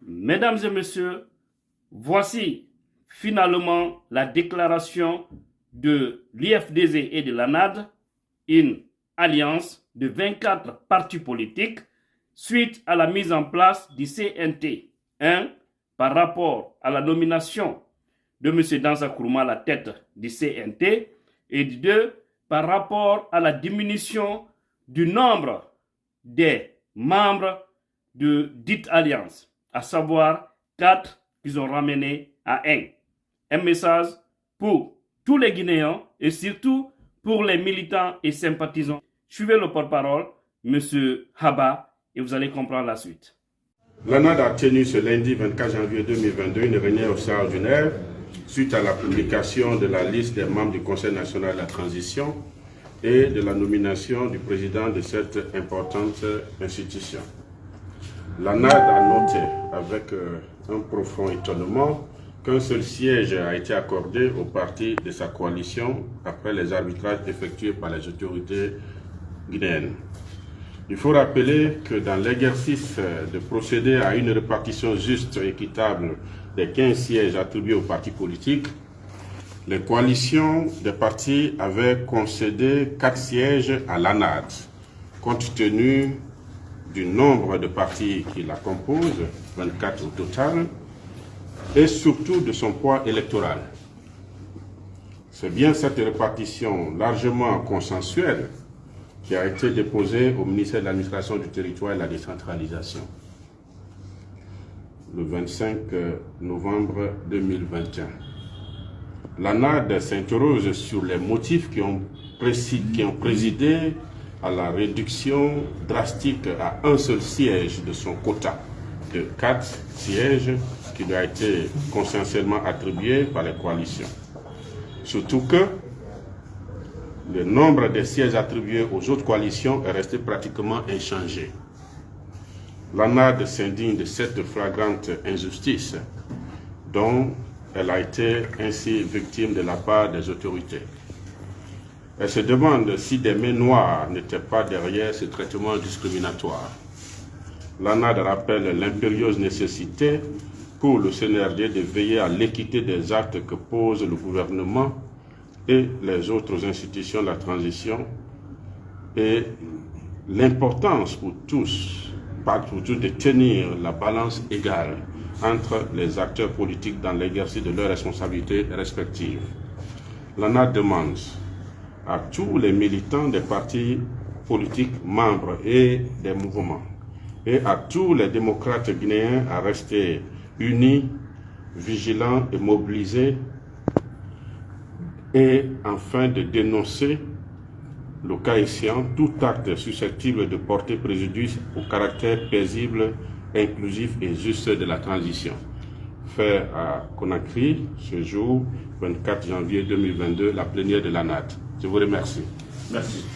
Mesdames et messieurs, voici finalement la déclaration de l'IFDZ et de l'ANAD, une alliance de 24 partis politiques suite à la mise en place du CNT. 1. Par rapport à la nomination de M. Dansa Kourouma à la tête du CNT, et 2. Par rapport à la diminution du nombre des membres de dite alliance, à savoir 4 qu'ils ont ramené à 1. Un message pour tous les Guinéens et surtout pour les militants et sympathisants. Suivez le porte-parole, M. Haba, et vous allez comprendre la suite. L'ANAD a tenu ce lundi 24 janvier 2022 une réunion extraordinaire suite à la publication de la liste des membres du Conseil national de la transition et de la nomination du président de cette importante institution. L'ANAD a noté avec un profond étonnement qu'un seul siège a été accordé au parti de sa coalition après les arbitrages effectués par les autorités guinéennes. Il faut rappeler que dans l'exercice de procéder à une répartition juste et équitable des 15 sièges attribués aux partis politiques, les coalitions des partis avaient concédé 4 sièges à l'ANAD, compte tenu du nombre de partis qui la composent, 24 au total, et surtout de son poids électoral. C'est bien cette répartition largement consensuelle qui a été déposée au ministère de l'Administration du Territoire et de la Décentralisation le 25 novembre 2021. L'ANAD s'interroge sur les motifs qui ont présidé à la réduction drastique à un seul siège de son quota de 4 sièges qui lui a été consensuellement attribué par les coalitions. Surtout que le nombre de sièges attribués aux autres coalitions est resté pratiquement inchangé. L'ANAD s'indigne de cette flagrante injustice dont elle a été ainsi victime de la part des autorités. Elle se demande si des mains noires n'étaient pas derrière ce traitement discriminatoire. L'ANAD rappelle l'impérieuse nécessité pour le CNRD de veiller à l'équité des actes que pose le gouvernement et les autres institutions de la transition et l'importance pour tous de tenir la balance égale entre les acteurs politiques dans l'exercice de leurs responsabilités respectives. L'ANAD demande à tous les militants des partis politiques membres et des mouvements et à tous les démocrates guinéens à rester unis, vigilants et mobilisés et enfin de dénoncer, le cas échéant, tout acte susceptible de porter préjudice au caractère paisible, inclusif et juste de la transition. Fait à Conakry, ce jour, 24 janvier 2022, la plénière de l'ANAD. Je vous remercie. Merci.